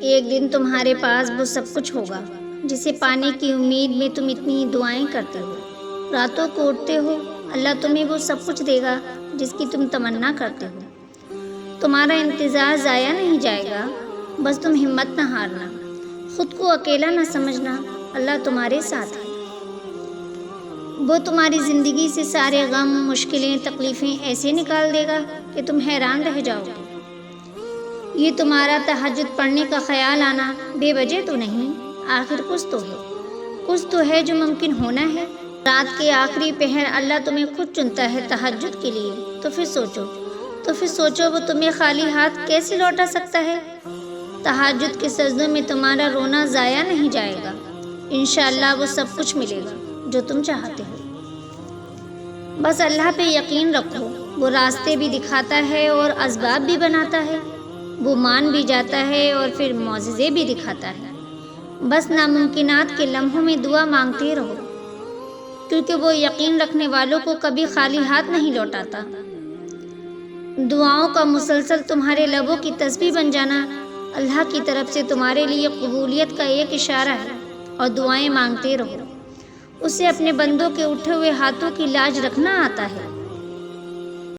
ایک دن تمہارے پاس وہ سب کچھ ہوگا جسے پانے کی امید میں تم اتنی دعائیں کرتے ہو، راتوں کو اٹھتے ہو۔ اللہ تمہیں وہ سب کچھ دے گا جس کی تم تمنا کرتے ہو۔ تمہارا انتظار ضائع نہیں جائے گا، بس تم ہمت نہ ہارنا، خود کو اکیلا نہ سمجھنا، اللہ تمہارے ساتھ ہے۔ وہ تمہاری زندگی سے سارے غم، مشکلیں، تکلیفیں ایسے نکال دے گا کہ تم حیران رہ جاؤ گے۔ یہ تمہارا تہجد پڑھنے کا خیال آنا بے وجہ تو نہیں، آخر کچھ تو ہے جو ممکن ہونا ہے۔ رات کے آخری پہر اللہ تمہیں خود چنتا ہے تہجد کے لیے، تو پھر سوچو وہ تمہیں خالی ہاتھ کیسے لوٹا سکتا ہے؟ تہجد کے سجدوں میں تمہارا رونا ضائع نہیں جائے گا، انشاءاللہ وہ سب کچھ ملے گا جو تم چاہتے ہو۔ بس اللہ پہ یقین رکھو، وہ راستے بھی دکھاتا ہے اور اسباب بھی بناتا ہے، وہ مان بھی جاتا ہے اور پھر معجزے بھی دکھاتا ہے۔ بس ناممکنات کے لمحوں میں دعا مانگتے رہو، کیونکہ وہ یقین رکھنے والوں کو کبھی خالی ہاتھ نہیں لوٹاتا۔ دعاؤں کا مسلسل تمہارے لبوں کی تسبیح بن جانا اللہ کی طرف سے تمہارے لیے قبولیت کا ایک اشارہ ہے، اور دعائیں مانگتے رہو۔ اسے اپنے بندوں کے اٹھے ہوئے ہاتھوں کی لاج رکھنا آتا ہے۔